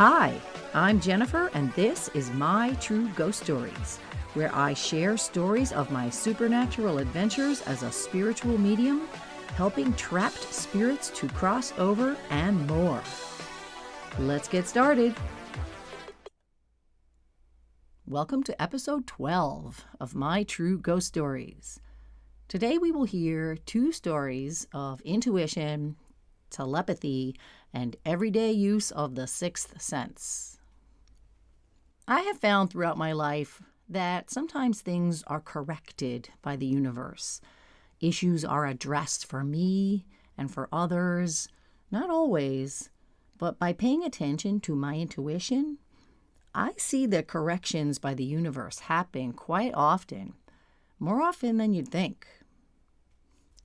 Hi, I'm Jennifer, and this is My True Ghost Stories, where I share stories of my supernatural adventures as a spiritual medium, helping trapped spirits to cross over and more. Let's get started. Welcome to episode 12 of My True Ghost Stories. Today we will hear two stories of intuition, telepathy, and everyday use of the sixth sense. I have found throughout my life that sometimes things are corrected by the universe. Issues are addressed for me and for others, not always, but by paying attention to my intuition, I see the corrections by the universe happen quite often, more often than you'd think.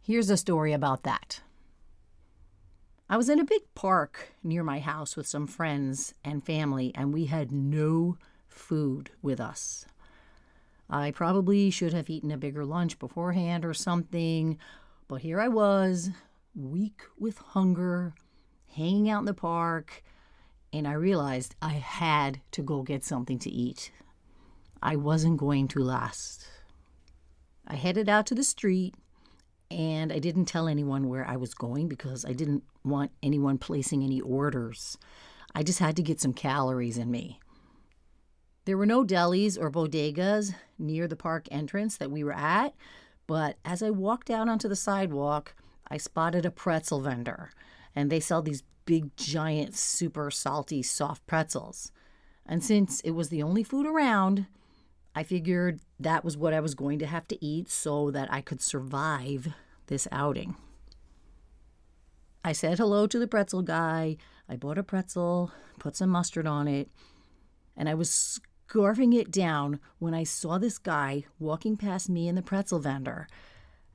Here's a story about that. I was in a big park near my house with some friends and family, and we had no food with us. I probably should have eaten a bigger lunch beforehand or something, but here I was, weak with hunger, hanging out in the park, and I realized I had to go get something to eat. I wasn't going to last. I headed out to the street, and I didn't tell anyone where I was going because I didn't want anyone placing any orders. I just had to get some calories in me. There were no delis or bodegas near the park entrance that we were at, but as I walked out onto the sidewalk, I spotted a pretzel vendor, and they sell these big, giant, super salty, soft pretzels. And since it was the only food around, I figured that was what I was going to have to eat so that I could survive this outing. I said hello to the pretzel guy. I bought a pretzel, put some mustard on it, and I was scarfing it down when I saw this guy walking past me and the pretzel vendor.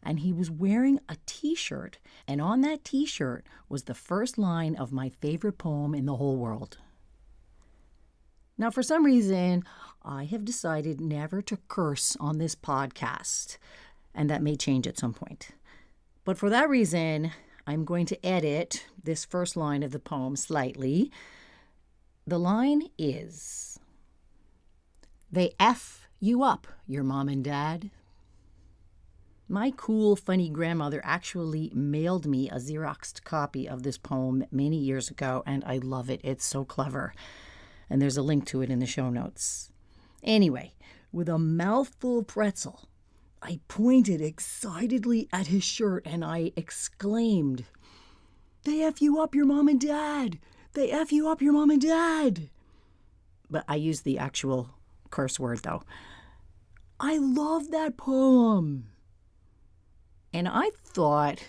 And he was wearing a t-shirt, and on that t-shirt was the first line of my favorite poem in the whole world. Now, for some reason, I have decided never to curse on this podcast, and that may change at some point. But for that reason, I'm going to edit this first line of the poem slightly. The line is, "They F you up, your mom and dad." My cool, funny grandmother actually mailed me a Xeroxed copy of this poem many years ago, and I love it. It's so clever. And there's a link to it in the show notes. Anyway, with a mouthful of pretzel, I pointed excitedly at his shirt and I exclaimed, "They F you up, your mom and dad! They F you up, your mom and dad!" But I used the actual curse word, though. I love that poem. And I thought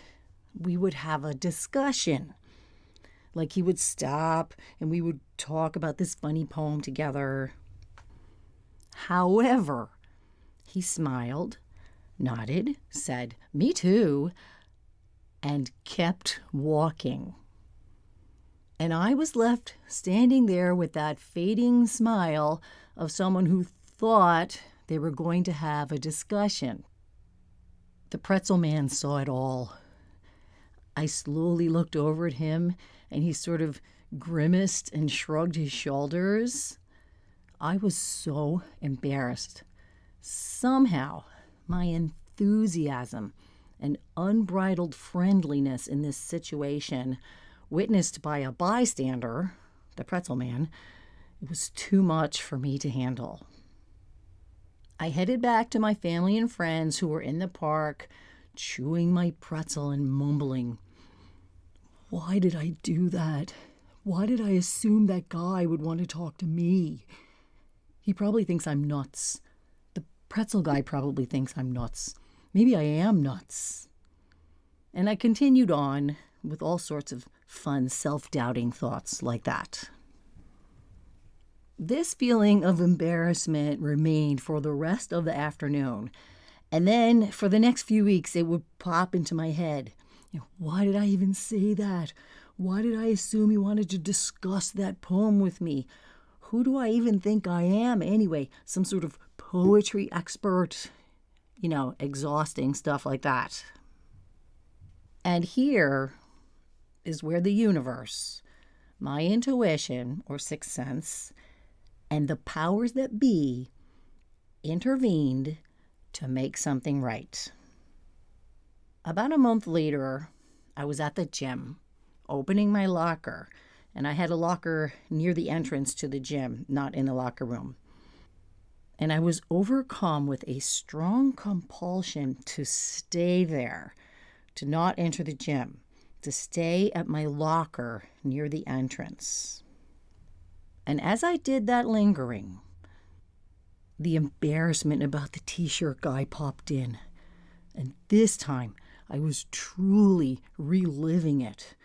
we would have a discussion. Like he would stop and we would talk about this funny poem together. However, he smiled, nodded, said, "Me too," and kept walking. And I was left standing there with that fading smile of someone who thought they were going to have a discussion. The pretzel man saw it all. I slowly looked over at him, and he sort of grimaced and shrugged his shoulders. I was so embarrassed. Somehow, my enthusiasm and unbridled friendliness in this situation, witnessed by a bystander, the pretzel man, it was too much for me to handle. I headed back to my family and friends who were in the park, chewing my pretzel and mumbling, "Why did I do that? Why did I assume that guy would want to talk to me? He probably thinks I'm nuts. The pretzel guy probably thinks I'm nuts. Maybe I am nuts." And I continued on with all sorts of fun, self-doubting thoughts like that. This feeling of embarrassment remained for the rest of the afternoon. And then for the next few weeks, it would pop into my head. Why did I even say that? Why did I assume he wanted to discuss that poem with me? Who do I even think I am anyway? Some sort of poetry expert? Exhausting stuff like that. And here is where the universe, my intuition or sixth sense and the powers that be intervened to make something right. About a month later, I was at the gym, opening my locker, and I had a locker near the entrance to the gym, not in the locker room. And I was overcome with a strong compulsion to stay there, to not enter the gym, to stay at my locker near the entrance. And as I did that lingering, the embarrassment about the t-shirt guy popped in. And this time, I was truly reliving it.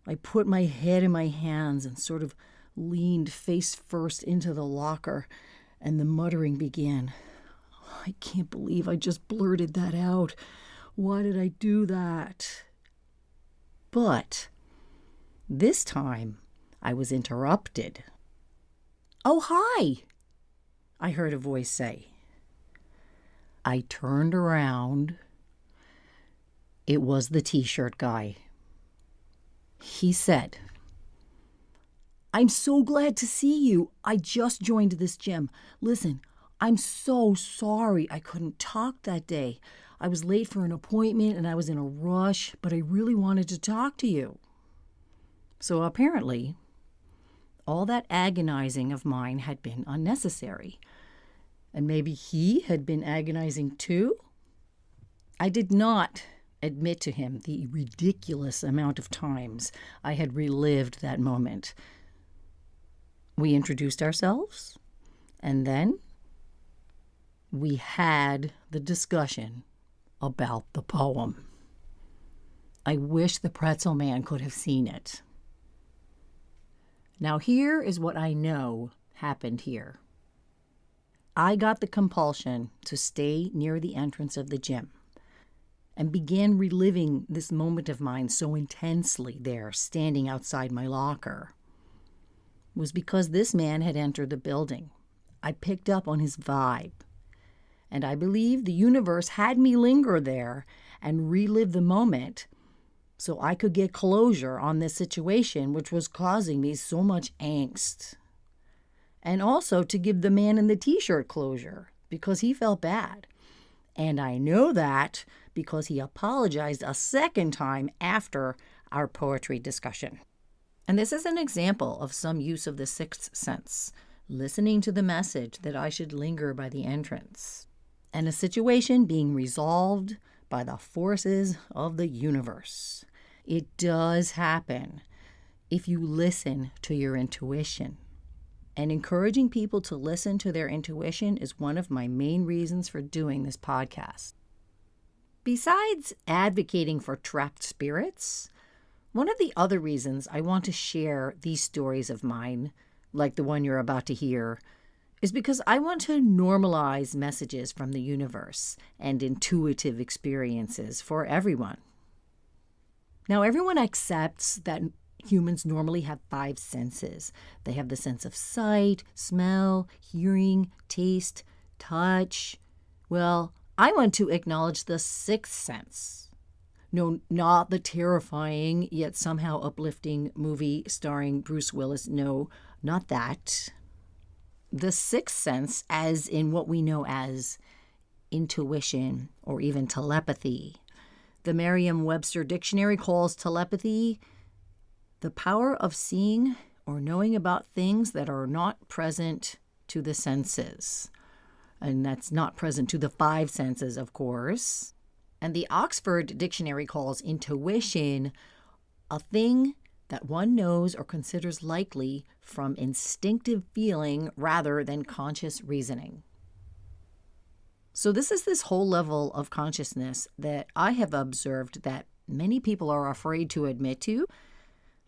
I put my head in my hands and sort of leaned face first into the locker, and the muttering began. I can't believe I just blurted that out. Why did I do that? But this time, I was interrupted. "Oh, hi," I heard a voice say. I turned around. It was the t-shirt guy. He said, "I'm so glad to see you. I just joined this gym. Listen, I'm so sorry I couldn't talk that day. I was late for an appointment and I was in a rush, but I really wanted to talk to you." So apparently, all that agonizing of mine had been unnecessary. And maybe he had been agonizing too? I did not admit to him the ridiculous amount of times I had relived that moment. We introduced ourselves, and then we had the discussion about the poem. I wish the pretzel man could have seen it. Now here is what I know happened here. I got the compulsion to stay near the entrance of the gym and began reliving this moment of mine so intensely there, standing outside my locker. It was because this man had entered the building. I picked up on his vibe, and I believe the universe had me linger there and relive the moment so I could get closure on this situation which was causing me so much angst. And also to give the man in the t-shirt closure because he felt bad. And I know that because he apologized a second time after our poetry discussion. And this is an example of some use of the sixth sense, listening to the message that I should linger by the entrance, and a situation being resolved by the forces of the universe. It does happen if you listen to your intuition. And encouraging people to listen to their intuition is one of my main reasons for doing this podcast. Besides advocating for trapped spirits, one of the other reasons I want to share these stories of mine, like the one you're about to hear, is because I want to normalize messages from the universe and intuitive experiences for everyone. Now, everyone accepts that humans normally have 5 senses. They have the sense of sight, smell, hearing, taste, touch. Well, I want to acknowledge the 6th sense. No, not the terrifying yet somehow uplifting movie starring Bruce Willis. No, not that. The 6th sense, as in what we know as intuition or even telepathy. The Merriam-Webster dictionary calls telepathy the power of seeing or knowing about things that are not present to the senses. And that's not present to the 5 senses, of course. And the Oxford Dictionary calls intuition a thing that one knows or considers likely from instinctive feeling rather than conscious reasoning. So this is this whole level of consciousness that I have observed that many people are afraid to admit to.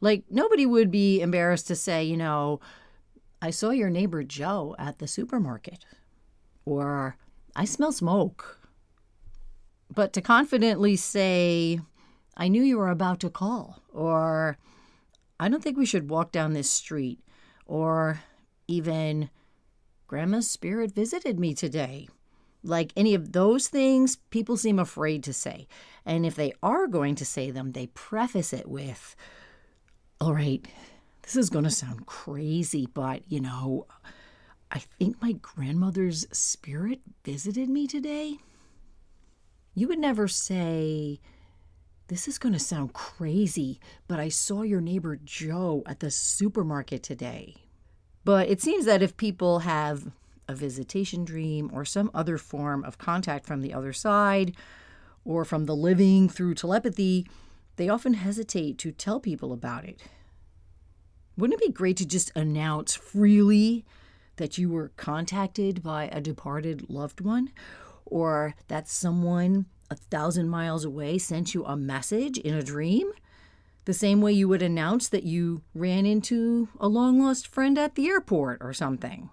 Like, nobody would be embarrassed to say, I saw your neighbor Joe at the supermarket, or I smell smoke. But to confidently say, I knew you were about to call, or I don't think we should walk down this street, or even Grandma's spirit visited me today. Like any of those things, people seem afraid to say. And if they are going to say them, they preface it with, all right, This is going to sound crazy, but I think my grandmother's spirit visited me today. You would never say, this is going to sound crazy, but I saw your neighbor Joe at the supermarket today. But it seems that if people have a visitation dream or some other form of contact from the other side or from the living through telepathy, they often hesitate to tell people about it. Wouldn't it be great to just announce freely that you were contacted by a departed loved one, or that someone 1,000 miles away sent you a message in a dream? The same way you would announce that you ran into a long-lost friend at the airport or something.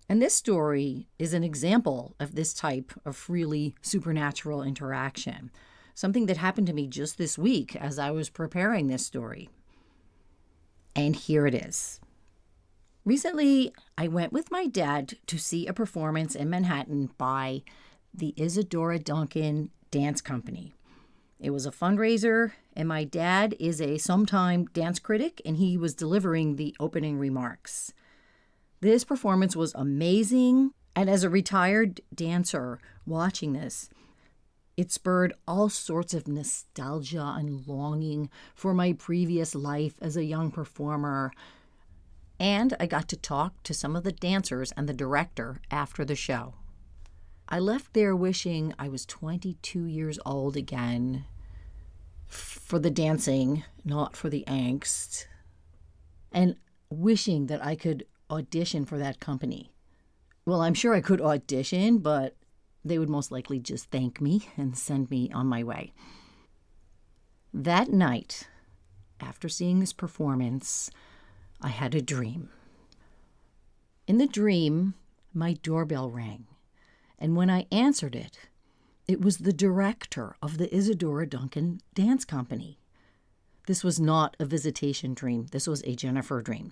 And this story is an example of this type of freely supernatural interaction, something that happened to me just this week as I was preparing this story. And here it is. Recently, I went with my dad to see a performance in Manhattan by the Isadora Duncan Dance Company. It was a fundraiser, and my dad is a sometime dance critic, and he was delivering the opening remarks. This performance was amazing, and as a retired dancer watching this, it spurred all sorts of nostalgia and longing for my previous life as a young performer. And I got to talk to some of the dancers and the director after the show. I left there wishing I was 22 years old again, for the dancing, not for the angst, and wishing that I could audition for that company. Well, I'm sure I could audition, but they would most likely just thank me and send me on my way. That night, after seeing this performance, I had a dream. In the dream, my doorbell rang, and when I answered it, it was the director of the Isadora Duncan Dance Company. This was not a visitation dream. This was a Jennifer dream.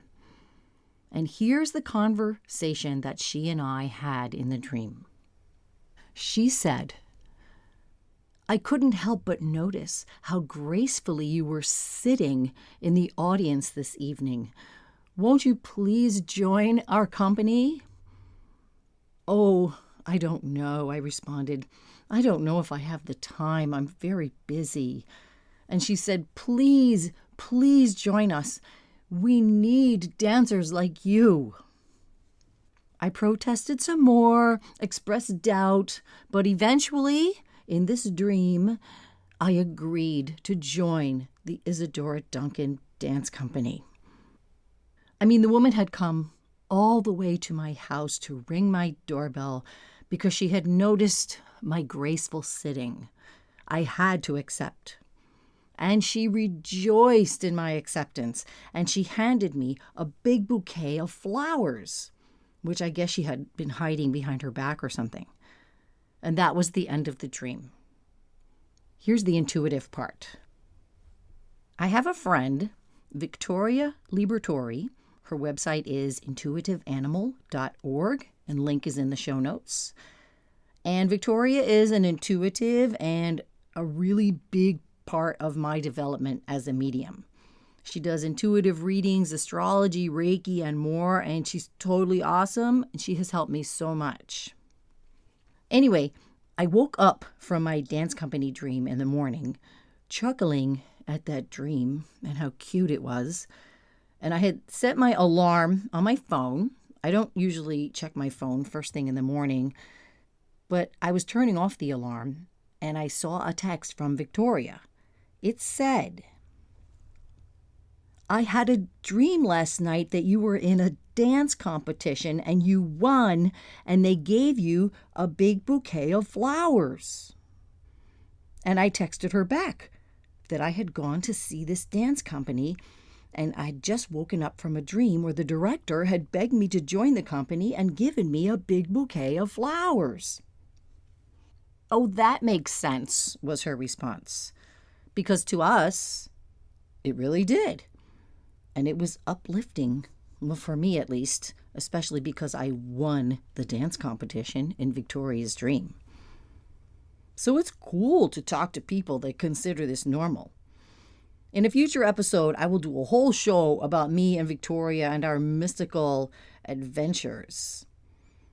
And here's the conversation that she and I had in the dream. She said, "I couldn't help but notice how gracefully you were sitting in the audience this evening. Won't you please join our company?" "Oh, I don't know," I responded. "I don't know if I have the time. I'm very busy." And she said, "Please, please join us. We need dancers like you." I protested some more, expressed doubt, but eventually, in this dream, I agreed to join the Isadora Duncan Dance Company. I mean, the woman had come all the way to my house to ring my doorbell because she had noticed my graceful sitting. I had to accept. And she rejoiced in my acceptance, and she handed me a big bouquet of flowers, which I guess she had been hiding behind her back or something. And that was the end of the dream. Here's the intuitive part. I have a friend, Victoria Libertori. Her website is intuitiveanimal.org, and link is in the show notes. And Victoria is an intuitive and a really big part of my development as a medium. She does intuitive readings, astrology, Reiki, and more, and she's totally awesome, and she has helped me so much. Anyway, I woke up from my dance company dream in the morning, chuckling at that dream and how cute it was. And I had set my alarm on my phone. I don't usually check my phone first thing in the morning, but I was turning off the alarm, and I saw a text from Victoria. It said, "I had a dream last night that you were in a dance competition and you won, and they gave you a big bouquet of flowers." And I texted her back that I had gone to see this dance company, and I'd just woken up from a dream where the director had begged me to join the company and given me a big bouquet of flowers. "Oh, that makes sense," was her response. Because to us, it really did. And it was uplifting, well, for me at least, especially because I won the dance competition in Victoria's dream. So it's cool to talk to people that consider this normal. In a future episode, I will do a whole show about me and Victoria and our mystical adventures.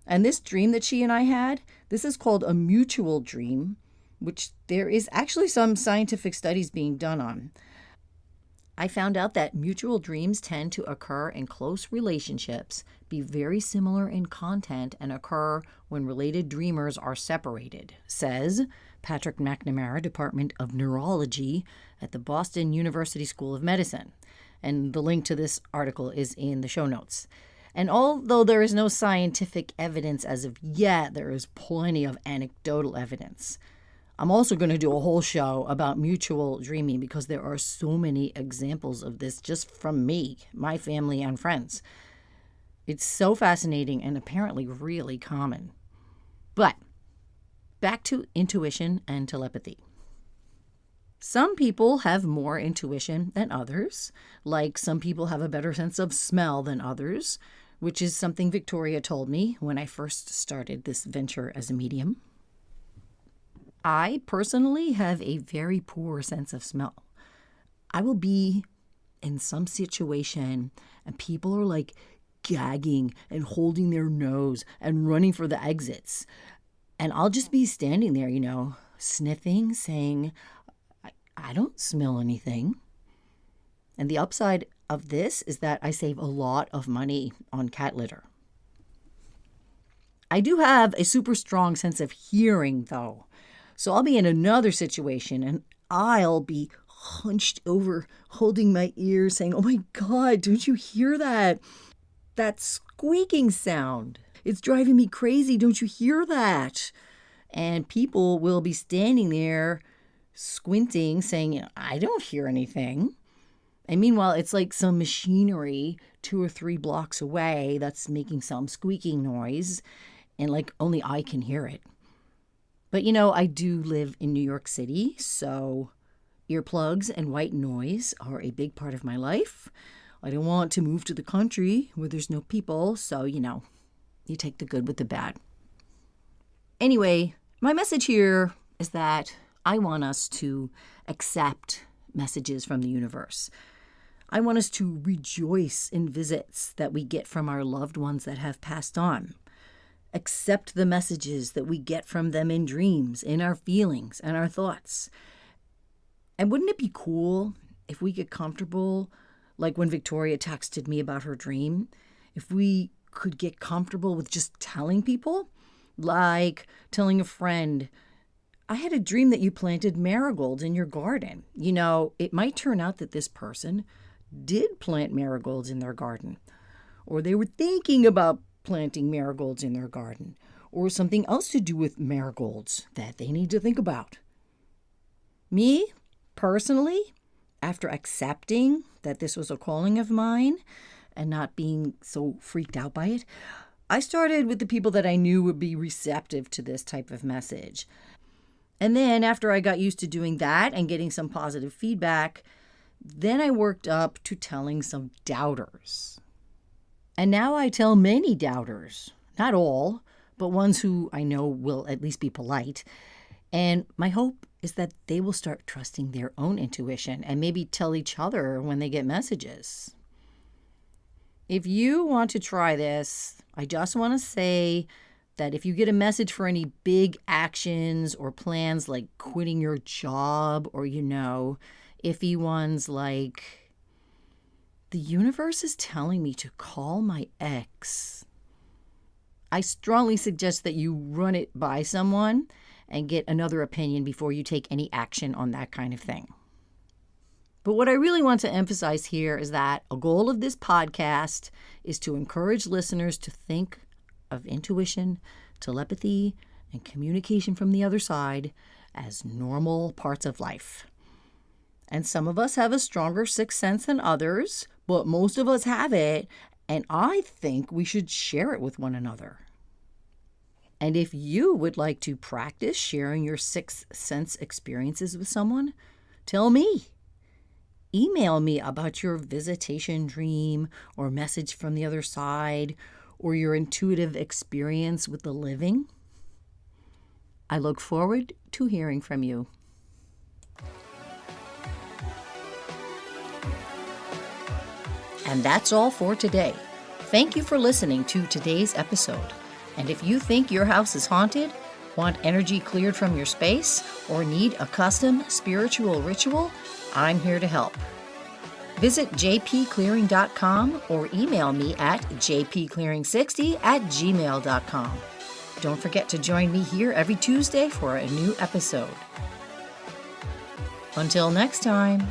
And this dream that she and I had, this is called a mutual dream, which there is actually some scientific studies being done on. I found out that mutual dreams tend to occur in close relationships, be very similar in content, and occur when related dreamers are separated, says Patrick McNamara, Department of Neurology at the Boston University School of Medicine. And the link to this article is in the show notes. And although there is no scientific evidence as of yet, there is plenty of anecdotal evidence. I'm also going to do a whole show about mutual dreaming because there are so many examples of this just from me, my family, and friends. It's so fascinating and apparently really common. But back to intuition and telepathy. Some people have more intuition than others, like some people have a better sense of smell than others, which is something Victoria told me when I first started this venture as a medium. I personally have a very poor sense of smell. I will be in some situation and people are like gagging and holding their nose and running for the exits. And I'll just be standing there, sniffing, saying, I don't smell anything. And the upside of this is that I save a lot of money on cat litter. I do have a super strong sense of hearing, though. So I'll be in another situation and I'll be hunched over, holding my ears, saying, oh my God, don't you hear that? That squeaking sound. It's driving me crazy. Don't you hear that? And people will be standing there squinting, saying, I don't hear anything. And meanwhile, it's like some machinery 2 or 3 blocks away that's making some squeaking noise. And like only I can hear it. But I do live in New York City, so earplugs and white noise are a big part of my life. I don't want to move to the country where there's no people, so, you take the good with the bad. Anyway, my message here is that I want us to accept messages from the universe. I want us to rejoice in visits that we get from our loved ones that have passed on. Accept the messages that we get from them in dreams, in our feelings and our thoughts. And wouldn't it be cool if we get comfortable, like when Victoria texted me about her dream, if we could get comfortable with just telling people, like telling a friend, I had a dream that you planted marigolds in your garden. It might turn out that this person did plant marigolds in their garden, or they were thinking about planting marigolds in their garden, or something else to do with marigolds that they need to think about. Me, personally, after accepting that this was a calling of mine and not being so freaked out by it, I started with the people that I knew would be receptive to this type of message. And then after I got used to doing that and getting some positive feedback, then I worked up to telling some doubters. And now I tell many doubters, not all, but ones who I know will at least be polite. And my hope is that they will start trusting their own intuition and maybe tell each other when they get messages. If you want to try this, I just want to say that if you get a message for any big actions or plans like quitting your job or, iffy ones like, the universe is telling me to call my ex, I strongly suggest that you run it by someone and get another opinion before you take any action on that kind of thing. But what I really want to emphasize here is that a goal of this podcast is to encourage listeners to think of intuition, telepathy, and communication from the other side as normal parts of life. And some of us have a stronger sixth sense than others, but most of us have it, and I think we should share it with one another. And if you would like to practice sharing your sixth sense experiences with someone, tell me. Email me about your visitation dream or message from the other side or your intuitive experience with the living. I look forward to hearing from you. And that's all for today. Thank you for listening to today's episode. And if you think your house is haunted, want energy cleared from your space, or need a custom spiritual ritual, I'm here to help. Visit jpclearing.com or email me at jpclearing60@gmail.com. Don't forget to join me here every Tuesday for a new episode. Until next time.